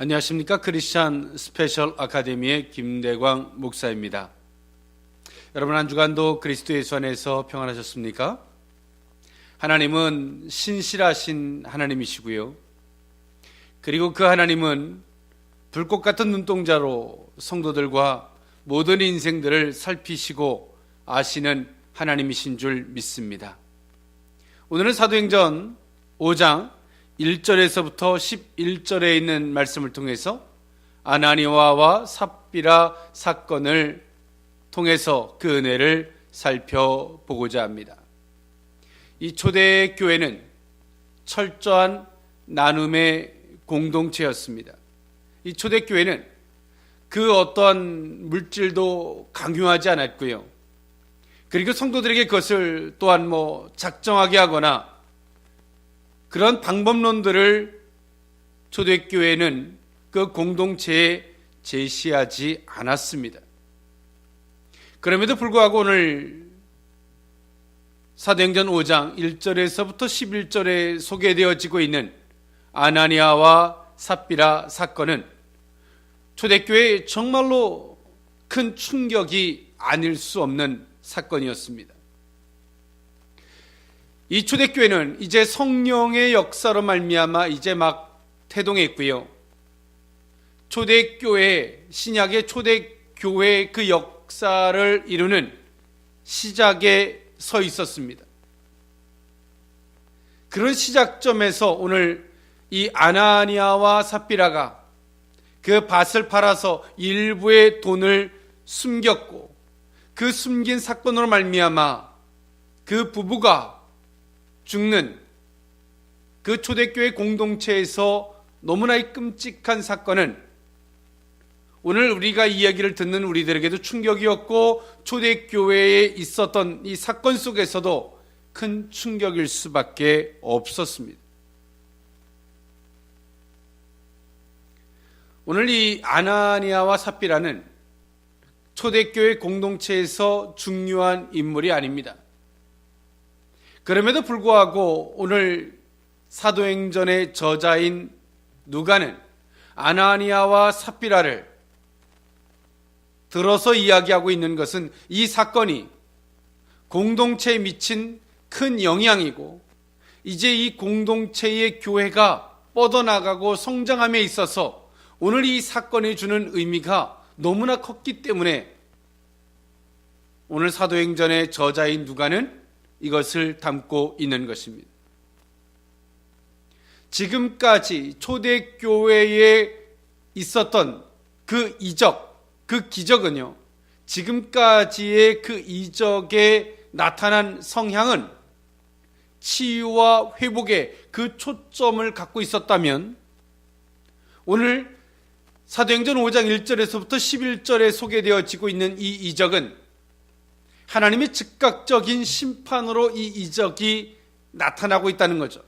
안녕하십니까. 크리스찬 스페셜 아카데미의 김대광 목사입니다. 여러분 한 주간도 그리스도 예수 안에서 평안하셨습니까? 하나님은 신실하신 하나님이시고요. 그리고 그 하나님은 불꽃 같은 눈동자로 성도들과 모든 인생들을 살피시고 아시는 하나님이신 줄 믿습니다. 오늘은 사도행전 5장 1절에서부터 11절에 있는 말씀을 통해서 아나니아와 삽비라 사건을 통해서 그 은혜를 살펴보고자 합니다. 이 초대교회는 철저한 나눔의 공동체였습니다. 이 초대교회는 그 어떠한 물질도 강요하지 않았고요. 그리고 성도들에게 그것을 또한 작정하게 하거나 그런 방법론들을 초대교회는 그 공동체에 제시하지 않았습니다. 그럼에도 불구하고 오늘 사도행전 5장 1절에서부터 11절에 소개되어지고 있는 아나니아와 삽비라 사건은 초대교회에 정말로 큰 충격이 아닐 수 없는 사건이었습니다. 이 초대교회는 이제 성령의 역사로 말미암아 이제 막 태동했고요. 초대교회, 신약의 초대교회의 그 역사를 이루는 시작에 서 있었습니다. 그런 시작점에서 오늘 이 아나니아와 삽비라가 그 밭을 팔아서 일부의 돈을 숨겼고 그 숨긴 사건으로 말미암아 그 부부가 죽는 그 초대교회 공동체에서 너무나 끔찍한 사건은 오늘 우리가 이야기를 듣는 우리들에게도 충격이었고 초대교회에 있었던 이 사건 속에서도 큰 충격일 수밖에 없었습니다. 오늘 이 아나니아와 삽비라는 초대교회 공동체에서 중요한 인물이 아닙니다. 그럼에도 불구하고 오늘 사도행전의 저자인 누가는 아나니아와 삽비라를 들어서 이야기하고 있는 것은 이 사건이 공동체에 미친 큰 영향이고 이제 이 공동체의 교회가 뻗어나가고 성장함에 있어서 오늘 이 사건이 주는 의미가 너무나 컸기 때문에 오늘 사도행전의 저자인 누가는 이것을 담고 있는 것입니다. 지금까지 초대교회에 있었던 그 이적, 그 기적은요, 지금까지의 그 이적에 나타난 성향은 치유와 회복에 그 초점을 갖고 있었다면 오늘 사도행전 5장 1절에서부터 11절에 소개되어지고 있는 이 이적은 하나님의 즉각적인 심판으로 이 이적이 나타나고 있다는 거죠.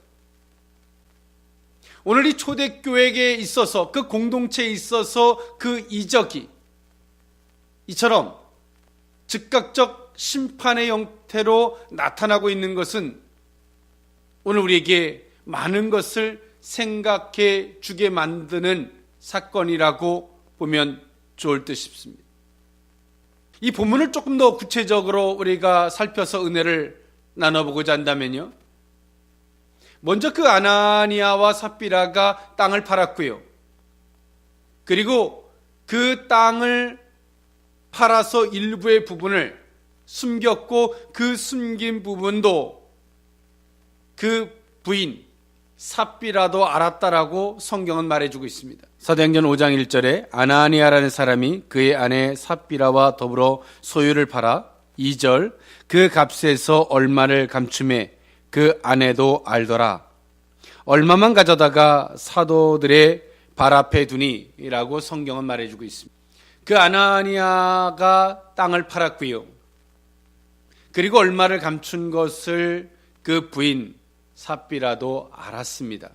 오늘 이 초대교회에 있어서 그 공동체에 있어서 그 이적이 이처럼 즉각적 심판의 형태로 나타나고 있는 것은 오늘 우리에게 많은 것을 생각해 주게 만드는 사건이라고 보면 좋을 듯 싶습니다. 이 본문을 조금 더 구체적으로 우리가 살펴서 은혜를 나눠보고자 한다면요. 먼저 그 아나니아와 삽비라가 땅을 팔았고요. 그리고 그 땅을 팔아서 일부의 부분을 숨겼고 그 숨긴 부분도 그 부인 삽비라도 알았다라고 성경은 말해주고 있습니다. 사도행전 5장 1절에 아나니아라는 사람이 그의 아내 삽비라와 더불어 소유를 팔아 2절 그 값에서 얼마를 감춤해 그 아내도 알더라. 얼마만 가져다가 사도들의 발 앞에 두니 라고 성경은 말해주고 있습니다. 그 아나니아가 땅을 팔았고요. 그리고 얼마를 감춘 것을 그 부인 삽비라도 알았습니다.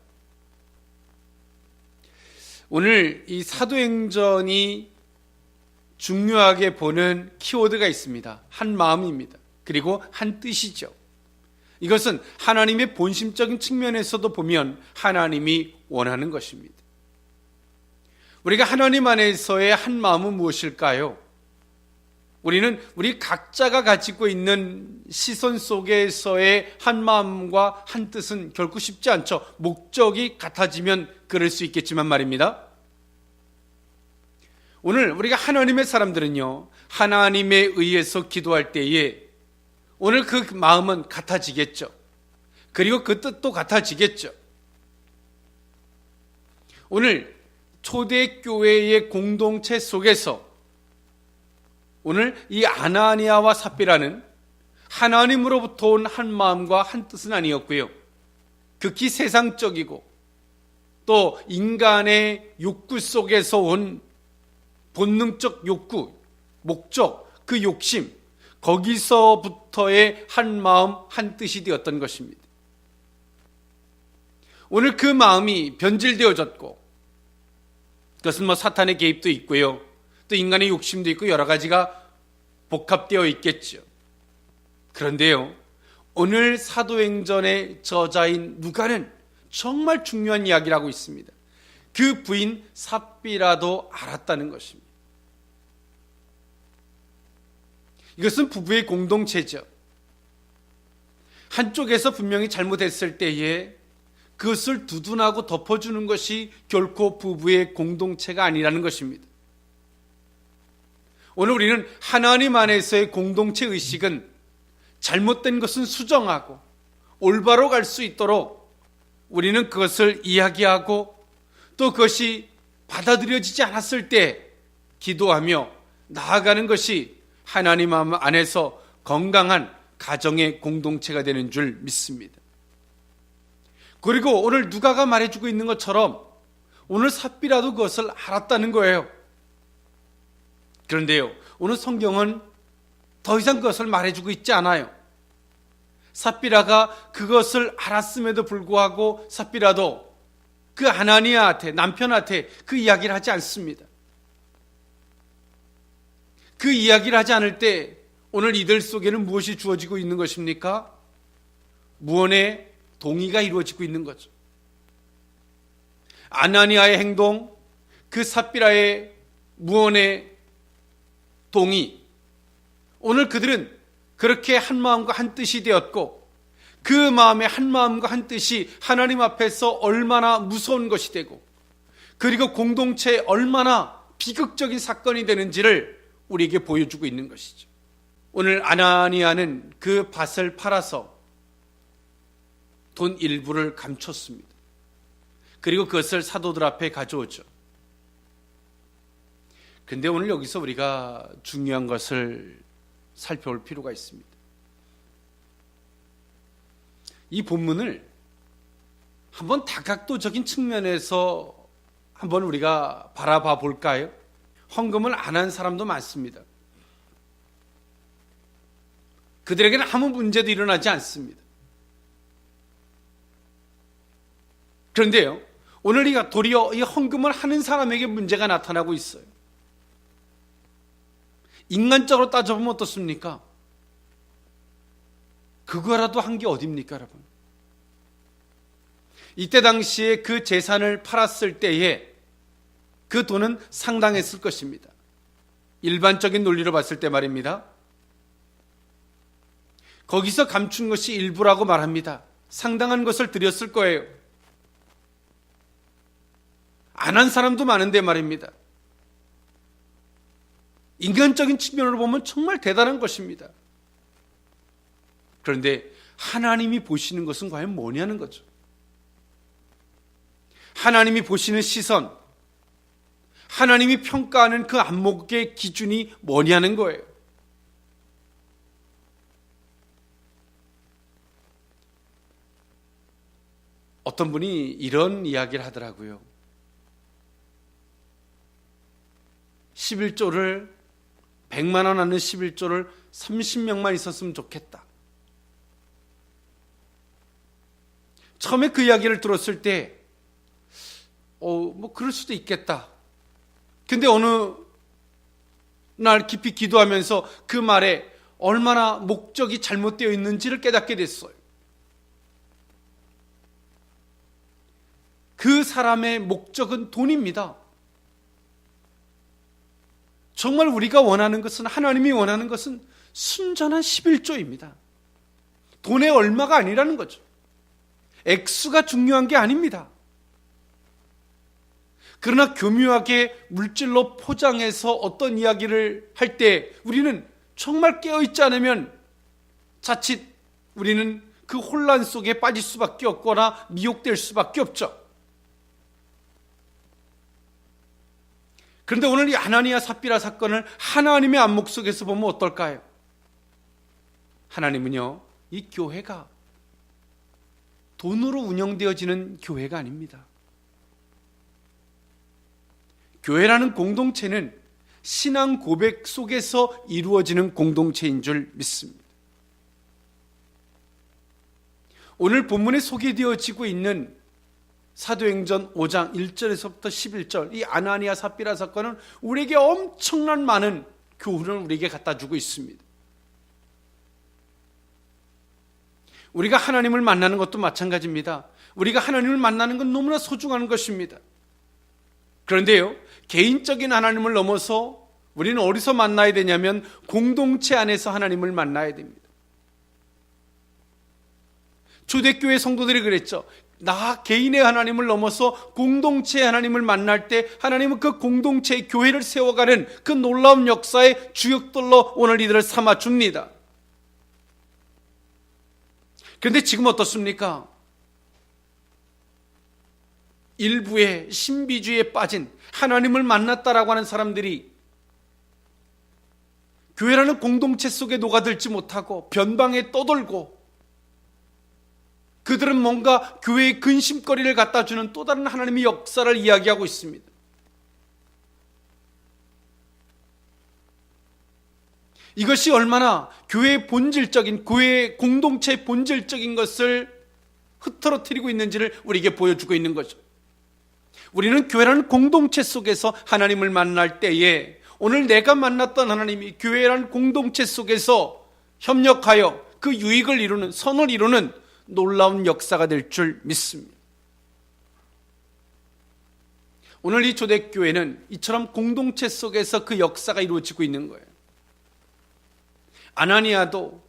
오늘 이 사도행전이 중요하게 보는 키워드가 있습니다. 한 마음입니다. 그리고 한 뜻이죠. 이것은 하나님의 본심적인 측면에서도 보면 하나님이 원하는 것입니다. 우리가 하나님 안에서의 한 마음은 무엇일까요? 우리는 우리 각자가 가지고 있는 시선 속에서의 한 마음과 한 뜻은 결코 쉽지 않죠. 목적이 같아지면 그럴 수 있겠지만 말입니다. 오늘 우리가 하나님의 사람들은요, 하나님에 의해서 기도할 때에 오늘 그 마음은 같아지겠죠. 그리고 그 뜻도 같아지겠죠. 오늘 초대교회의 공동체 속에서 오늘 이 아나니아와 삽비라는 하나님으로부터 온 한 마음과 한 뜻은 아니었고요. 극히 세상적이고 또 인간의 욕구 속에서 온 본능적 욕구, 목적, 그 욕심, 거기서부터의 한 마음, 한 뜻이 되었던 것입니다. 오늘 그 마음이 변질되어졌고, 그것은 사탄의 개입도 있고요, 또 인간의 욕심도 있고 여러 가지가 복합되어 있겠죠. 그런데요, 오늘 사도행전의 저자인 누가는 정말 중요한 이야기를 하고 있습니다. 그 부인 삽비라도 알았다는 것입니다. 이것은 부부의 공동체죠. 한쪽에서 분명히 잘못했을 때에 그것을 두둔하고 덮어주는 것이 결코 부부의 공동체가 아니라는 것입니다. 오늘 우리는 하나님 안에서의 공동체 의식은 잘못된 것은 수정하고 올바로 갈 수 있도록 우리는 그것을 이야기하고 또 그것이 받아들여지지 않았을 때 기도하며 나아가는 것이 하나님 안에서 건강한 가정의 공동체가 되는 줄 믿습니다. 그리고 오늘 누가가 말해주고 있는 것처럼 오늘 삽비라도 그것을 알았다는 거예요. 그런데요, 오늘 성경은 더 이상 그것을 말해주고 있지 않아요. 삽비라가 그것을 알았음에도 불구하고 삽비라도 그 아나니아한테, 남편한테 그 이야기를 하지 않습니다. 그 이야기를 하지 않을 때 오늘 이들 속에는 무엇이 주어지고 있는 것입니까? 무언의 동의가 이루어지고 있는 거죠. 아나니아의 행동, 그 삽비라의 무언의 동의, 오늘 그들은 그렇게 한 마음과 한 뜻이 되었고 그 마음의 한 마음과 한 뜻이 하나님 앞에서 얼마나 무서운 것이 되고 그리고 공동체에 얼마나 비극적인 사건이 되는지를 우리에게 보여주고 있는 것이죠. 오늘 아나니아는 그 밭을 팔아서 돈 일부를 감췄습니다. 그리고 그것을 사도들 앞에 가져오죠. 그런데 오늘 여기서 우리가 중요한 것을 살펴볼 필요가 있습니다. 이 본문을 한번 다각도적인 측면에서 한번 우리가 바라봐 볼까요? 헌금을 안 한 사람도 많습니다. 그들에게는 아무 문제도 일어나지 않습니다. 그런데요, 오늘 우리가 도리어 이 헌금을 하는 사람에게 문제가 나타나고 있어요. 인간적으로 따져보면 어떻습니까? 그거라도 한 게 어딥니까, 여러분? 이때 당시에 그 재산을 팔았을 때에 그 돈은 상당했을 것입니다. 일반적인 논리로 봤을 때 말입니다. 거기서 감춘 것이 일부라고 말합니다. 상당한 것을 드렸을 거예요. 안 한 사람도 많은데 말입니다. 인간적인 측면으로 보면 정말 대단한 것입니다. 그런데 하나님이 보시는 것은 과연 뭐냐는 거죠. 하나님이 보시는 시선, 하나님이 평가하는 그 안목의 기준이 뭐냐는 거예요. 어떤 분이 이런 이야기를 하더라고요. 11조를 100만 원 하는 11조를 30명만 있었으면 좋겠다. 처음에 그 이야기를 들었을 때 뭐 그럴 수도 있겠다. 근데 어느 날 깊이 기도하면서 그 말에 얼마나 목적이 잘못되어 있는지를 깨닫게 됐어요. 그 사람의 목적은 돈입니다. 정말 우리가 원하는 것은, 하나님이 원하는 것은 순전한 11조입니다. 돈의 얼마가 아니라는 거죠. 액수가 중요한 게 아닙니다. 그러나 교묘하게 물질로 포장해서 어떤 이야기를 할 때 우리는 정말 깨어있지 않으면 자칫 우리는 그 혼란 속에 빠질 수밖에 없거나 미혹될 수밖에 없죠. 그런데 오늘 이 아나니아 삽비라 사건을 하나님의 안목 속에서 보면 어떨까요? 하나님은요, 이 교회가 돈으로 운영되어지는 교회가 아닙니다. 교회라는 공동체는 신앙 고백 속에서 이루어지는 공동체인 줄 믿습니다. 오늘 본문에 소개되어지고 있는 사도행전 5장 1절에서부터 11절, 이 아나니아 삽비라 사건은 우리에게 엄청난 많은 교훈을 우리에게 갖다 주고 있습니다. 우리가 하나님을 만나는 것도 마찬가지입니다. 우리가 하나님을 만나는 건 너무나 소중한 것입니다. 그런데요, 개인적인 하나님을 넘어서 우리는 어디서 만나야 되냐면 공동체 안에서 하나님을 만나야 됩니다. 초대교회 성도들이 그랬죠. 나 개인의 하나님을 넘어서 공동체의 하나님을 만날 때 하나님은 그 공동체의 교회를 세워가는 그 놀라운 역사의 주역들로 오늘 이들을 삼아줍니다. 그런데 지금 어떻습니까? 일부의 신비주의에 빠진, 하나님을 만났다라고 하는 사람들이 교회라는 공동체 속에 녹아들지 못하고 변방에 떠돌고, 그들은 뭔가 교회의 근심거리를 갖다 주는 또 다른 하나님의 역사를 이야기하고 있습니다. 이것이 얼마나 교회의 본질적인, 교회의 공동체의 본질적인 것을 흐트러뜨리고 있는지를 우리에게 보여주고 있는 거죠. 우리는 교회라는 공동체 속에서 하나님을 만날 때에 오늘 내가 만났던 하나님이 교회라는 공동체 속에서 협력하여 그 유익을 이루는, 선을 이루는 놀라운 역사가 될 줄 믿습니다. 오늘 이 초대교회는 이처럼 공동체 속에서 그 역사가 이루어지고 있는 거예요. 아나니아도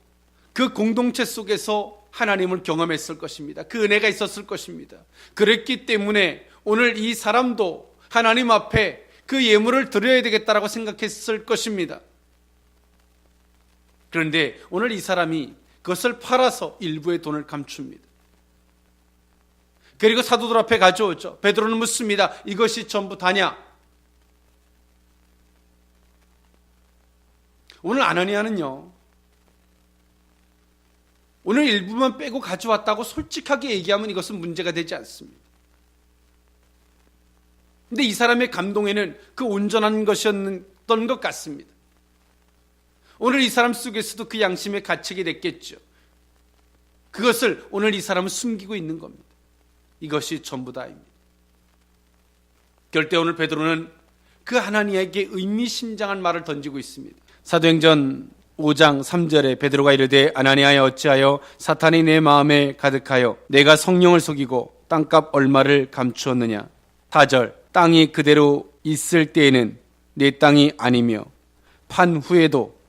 그 공동체 속에서 하나님을 경험했을 것입니다. 그 은혜가 있었을 것입니다. 그랬기 때문에 오늘 이 사람도 하나님 앞에 그 예물을 드려야 되겠다라고 생각했을 것입니다. 그런데 오늘 이 사람이 그것을 팔아서 일부의 돈을 감춥니다. 그리고 사도들 앞에 가져오죠. 베드로는 묻습니다. 이것이 전부 다냐? 오늘 아나니아는요, 오늘 일부만 빼고 가져왔다고 솔직하게 얘기하면 이것은 문제가 되지 않습니다. 근데 이 사람의 감동에는 그 온전한 것이었던 것 같습니다. 오늘 이 사람 속에서도 그 양심의 가책이 됐겠죠. 그것을 오늘 이 사람은 숨기고 있는 겁니다. 이것이 전부 다입니다. 결때 오늘 베드로는 그 하나님에게 의미심장한 말을 던지고 있습니다. 사도행전 5장 3절에 베드로가 이르되 아나니아여 어찌하여 사탄이 내 마음에 가득하여 내가 성령을 속이고 땅값 얼마를 감추었느냐. 4절 땅이 그대로 있을 때에는 내 땅이 아니며 판 후에도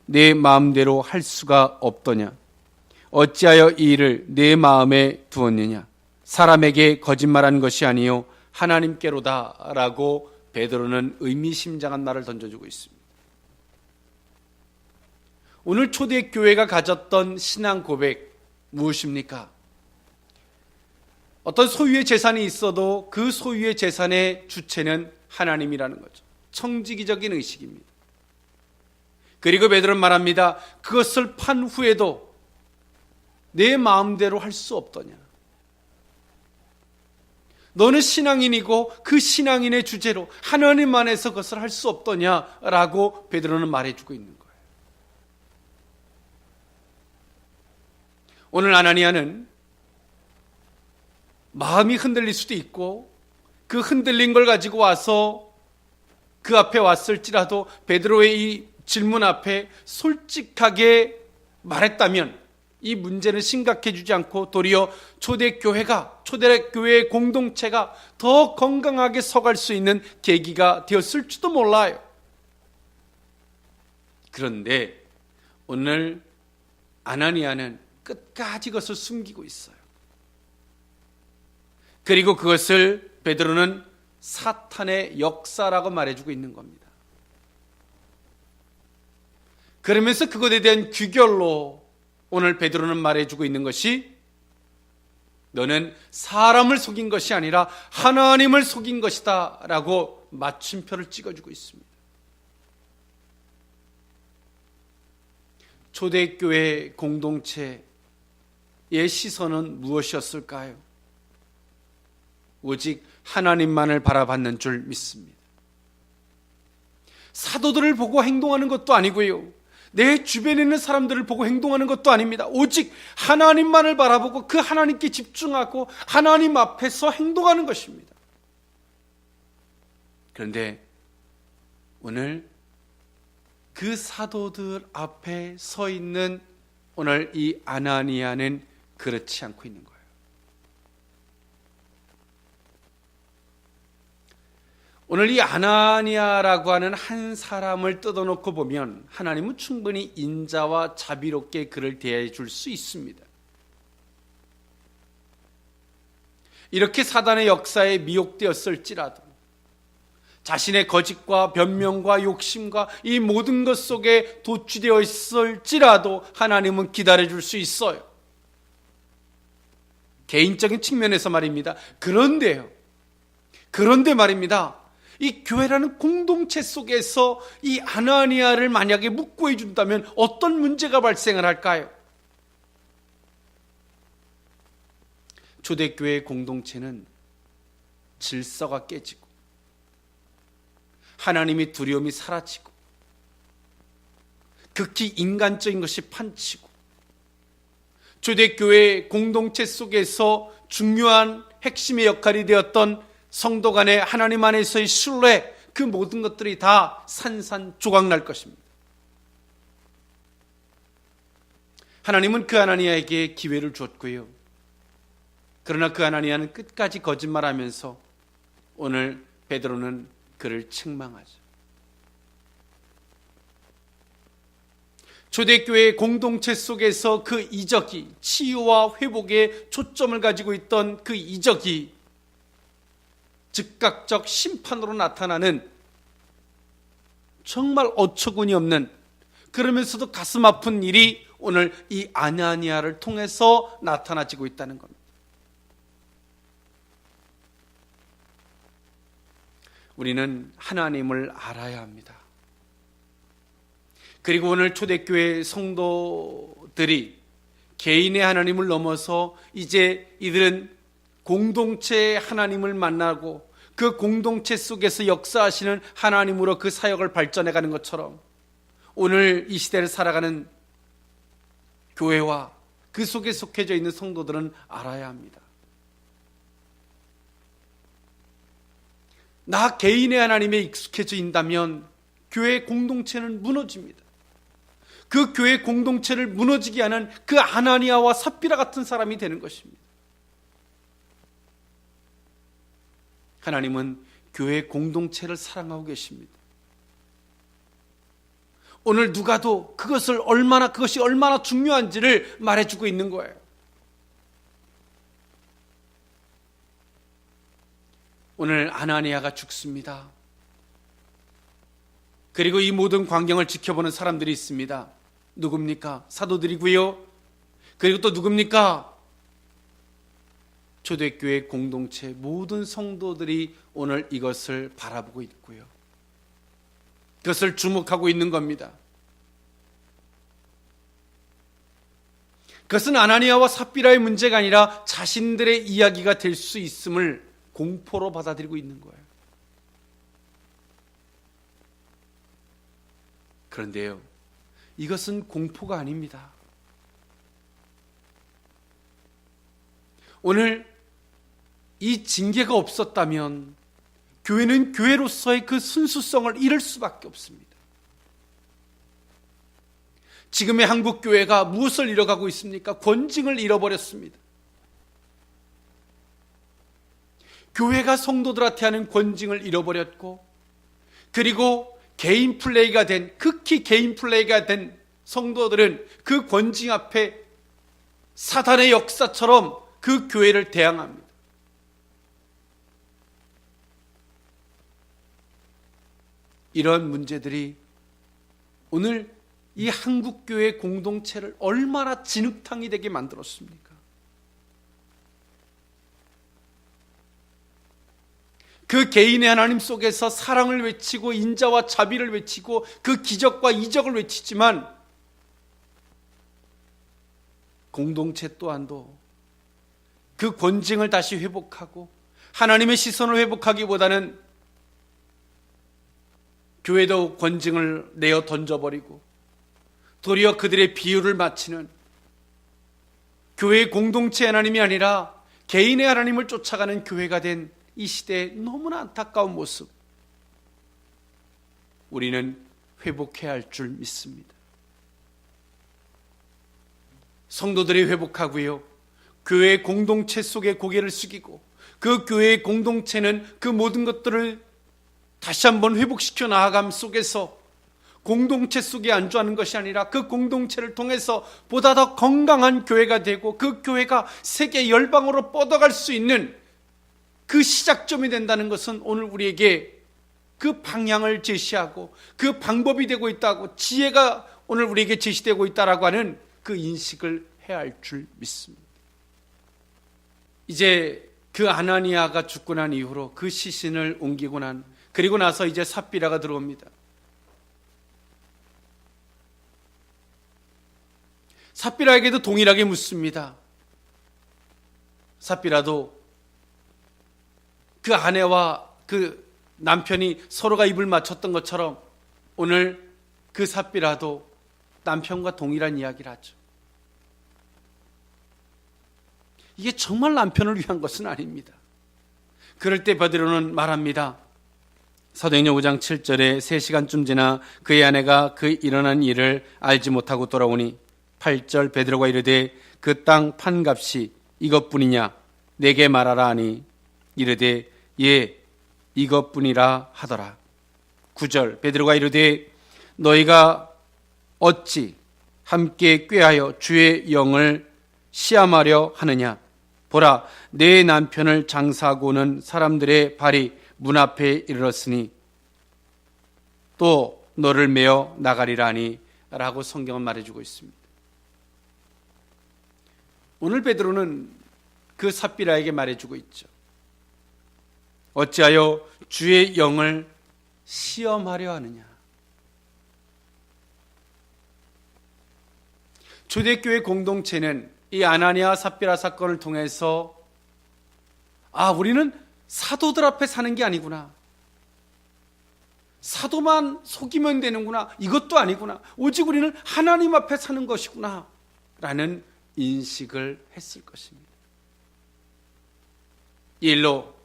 내 마음대로 할 수가 없더냐. 어찌하여 이 일을 내 마음에 두었느냐. 사람에게 거짓말한 것이 아니요 하나님께로다 라고 베드로는 의미심장한 말을 던져주고 있습니다. 오늘 초대교회가 가졌던 신앙 고백 무엇입니까? 어떤 소유의 재산이 있어도 그 소유의 재산의 주체는 하나님이라는 거죠. 청지기적인 의식입니다. 그리고 베드로는 말합니다. 그것을 판 후에도 내 마음대로 할 수 없더냐. 너는 신앙인이고 그 신앙인의 주제로 하나님 안에서 그것을 할 수 없더냐라고 베드로는 말해주고 있는 거예요. 오늘 아나니아는 마음이 흔들릴 수도 있고 그 흔들린 걸 가지고 와서 그 앞에 왔을지라도 베드로의 이 질문 앞에 솔직하게 말했다면 이 문제는 심각해지지 않고 도리어 초대교회의 공동체가 더 건강하게 서갈 수 있는 계기가 되었을지도 몰라요. 그런데 오늘 아나니아는 끝까지 그것을 숨기고 있어요. 그리고 그것을 베드로는 사탄의 역사라고 말해주고 있는 겁니다. 그러면서 그것에 대한 귀결로 오늘 베드로는 말해주고 있는 것이 너는 사람을 속인 것이 아니라 하나님을 속인 것이다 라고 마침표를 찍어주고 있습니다. 초대교회 공동체의 시선은 무엇이었을까요? 오직 하나님만을 바라봤는 줄 믿습니다. 사도들을 보고 행동하는 것도 아니고요, 내 주변에 있는 사람들을 보고 행동하는 것도 아닙니다. 오직 하나님만을 바라보고 그 하나님께 집중하고 하나님 앞에서 행동하는 것입니다. 그런데 오늘 그 사도들 앞에 서 있는 오늘 이 아나니아는 그렇지 않고 있는 거예요. 오늘 이 아나니아라고 하는 한 사람을 뜯어놓고 보면 하나님은 충분히 인자와 자비롭게 그를 대해 줄 수 있습니다. 이렇게 사단의 역사에 미혹되었을지라도 자신의 거짓과 변명과 욕심과 이 모든 것 속에 도취되어 있을지라도 하나님은 기다려줄 수 있어요. 개인적인 측면에서 말입니다. 그런데 말입니다, 이 교회라는 공동체 속에서 이 아나니아를 만약에 묵고해 준다면 어떤 문제가 발생을 할까요? 초대교회 공동체는 질서가 깨지고 하나님의 두려움이 사라지고 극히 인간적인 것이 판치고 초대교회 공동체 속에서 중요한 핵심의 역할이 되었던 성도 간의 하나님 안에서의 신뢰, 그 모든 것들이 다 산산조각 날 것입니다. 하나님은 그 아나니아에게 기회를 줬고요, 그러나 그 아나니아는 끝까지 거짓말하면서 오늘 베드로는 그를 책망하죠. 초대교회 공동체 속에서 그 이적이, 치유와 회복에 초점을 가지고 있던 그 이적이 즉각적 심판으로 나타나는 정말 어처구니 없는, 그러면서도 가슴 아픈 일이 오늘 이 아나니아를 통해서 나타나지고 있다는 겁니다. 우리는 하나님을 알아야 합니다. 그리고 오늘 초대교회 성도들이 개인의 하나님을 넘어서 이제 이들은 공동체의 하나님을 만나고 그 공동체 속에서 역사하시는 하나님으로 그 사역을 발전해가는 것처럼 오늘 이 시대를 살아가는 교회와 그 속에 속해져 있는 성도들은 알아야 합니다. 나 개인의 하나님에 익숙해져 있다면 교회 공동체는 무너집니다. 그 교회 공동체를 무너지게 하는 그 아나니아와 삽비라 같은 사람이 되는 것입니다. 하나님은 교회 공동체를 사랑하고 계십니다. 오늘 누가도 그것이 얼마나 중요한지를 말해주고 있는 거예요. 오늘 아나니아가 죽습니다. 그리고 이 모든 광경을 지켜보는 사람들이 있습니다. 누굽니까? 사도들이고요. 그리고 또 누굽니까? 초대교회 공동체 모든 성도들이 오늘 이것을 바라보고 있고요, 그것을 주목하고 있는 겁니다. 그것은 아나니아와 삽비라의 문제가 아니라 자신들의 이야기가 될 수 있음을 공포로 받아들이고 있는 거예요. 그런데요, 이것은 공포가 아닙니다. 오늘 이 징계가 없었다면 교회는 교회로서의 그 순수성을 잃을 수밖에 없습니다. 지금의 한국 교회가 무엇을 잃어가고 있습니까? 권징을 잃어버렸습니다. 교회가 성도들한테 하는 권징을 잃어버렸고, 그리고 개인 플레이가 된, 극히 개인 플레이가 된 성도들은 그 권징 앞에 사단의 역사처럼 그 교회를 대항합니다. 이런 문제들이 오늘 이 한국교회 공동체를 얼마나 진흙탕이 되게 만들었습니까? 그 개인의 하나님 속에서 사랑을 외치고 인자와 자비를 외치고 그 기적과 이적을 외치지만 공동체 또한도 그 권징을 다시 회복하고 하나님의 시선을 회복하기보다는 교회도 권징을 내어 던져버리고 도리어 그들의 비유를 마치는 교회의 공동체 하나님이 아니라 개인의 하나님을 쫓아가는 교회가 된 이 시대의 너무나 안타까운 모습, 우리는 회복해야 할 줄 믿습니다. 성도들이 회복하고요, 교회의 공동체 속에 고개를 숙이고 그 교회의 공동체는 그 모든 것들을 다시 한번 회복시켜 나아감 속에서 공동체 속에 안주하는 것이 아니라 그 공동체를 통해서 보다 더 건강한 교회가 되고 그 교회가 세계 열방으로 뻗어갈 수 있는 그 시작점이 된다는 것은 오늘 우리에게 그 방향을 제시하고 그 방법이 되고 있다고, 지혜가 오늘 우리에게 제시되고 있다라고 하는 그 인식을 해야 할 줄 믿습니다. 이제 그 아나니아가 죽고 난 이후로 그 시신을 옮기고 그리고 나서 이제 삽비라가 들어옵니다. 삽비라에게도 동일하게 묻습니다. 삽비라도 그 아내와 그 남편이 서로가 입을 맞췄던 것처럼 오늘 그 삽비라도 남편과 동일한 이야기를 하죠. 이게 정말 남편을 위한 것은 아닙니다. 그럴 때 베드로는 말합니다. 사도행전 5장 7절에 3시간쯤 지나 그의 아내가 그 일어난 일을 알지 못하고 돌아오니 8절 베드로가 이르되 그 땅 판값이 이것뿐이냐 내게 말하라 하니 이르되 예 이것뿐이라 하더라. 9절 베드로가 이르되 너희가 어찌 함께 꾀하여 주의 영을 시험하려 하느냐. 보라 내 남편을 장사하고는 사람들의 발이 문 앞에 이르렀으니 또 너를 메어 나가리라 하니 라고 성경은 말해주고 있습니다. 오늘 베드로는 그 삽비라에게 말해주고 있죠. 어찌하여 주의 영을 시험하려 하느냐. 초대교회 공동체는 이 아나니아 삽비라 사건을 통해서 우리는 사도들 앞에 사는 게 아니구나, 사도만 속이면 되는구나, 이것도 아니구나, 오직 우리는 하나님 앞에 사는 것이구나 라는 인식을 했을 것입니다. 이 일로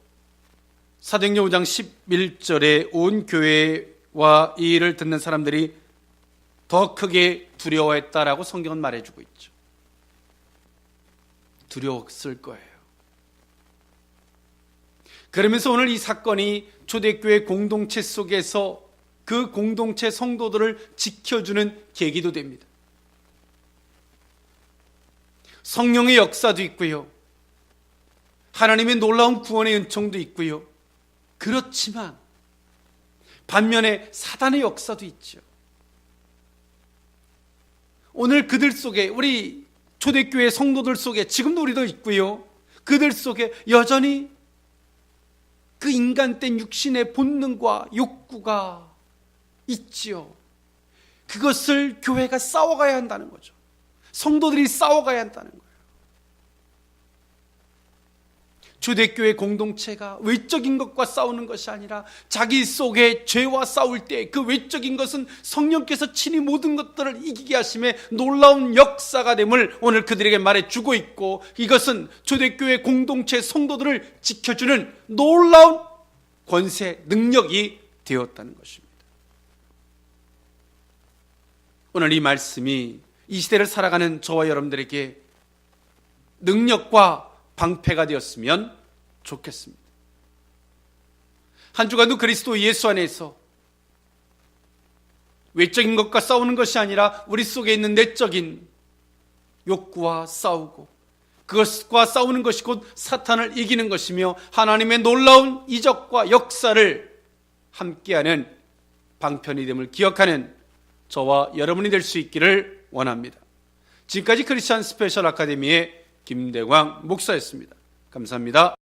사도행전 5장 11절에 온 교회와 이 일을 듣는 사람들이 더 크게 두려워했다라고 성경은 말해주고 있죠. 두려웠을 거예요. 그러면서 오늘 이 사건이 초대교회 공동체 속에서 그 공동체 성도들을 지켜주는 계기도 됩니다. 성령의 역사도 있고요, 하나님의 놀라운 구원의 은총도 있고요. 그렇지만 반면에 사단의 역사도 있죠. 오늘 그들 속에, 우리 초대교회 성도들 속에 지금도 우리도 있고요, 그들 속에 여전히 그 인간된 육신의 본능과 욕구가 있지요. 그것을 교회가 싸워가야 한다는 거죠. 성도들이 싸워가야 한다는 거예요. 초대교회 공동체가 외적인 것과 싸우는 것이 아니라 자기 속에 죄와 싸울 때 그 외적인 것은 성령께서 친히 모든 것들을 이기게 하심에 놀라운 역사가 됨을 오늘 그들에게 말해주고 있고, 이것은 초대교회 공동체 성도들을 지켜주는 놀라운 권세, 능력이 되었다는 것입니다. 오늘 이 말씀이 이 시대를 살아가는 저와 여러분들에게 능력과 방패가 되었으면 좋겠습니다. 한 주간도 그리스도 예수 안에서 외적인 것과 싸우는 것이 아니라 우리 속에 있는 내적인 욕구와 싸우고, 그것과 싸우는 것이 곧 사탄을 이기는 것이며 하나님의 놀라운 이적과 역사를 함께하는 방편이 됨을 기억하는 저와 여러분이 될 수 있기를 원합니다. 지금까지 크리스천 스페셜 아카데미의 김대광 목사였습니다. 감사합니다.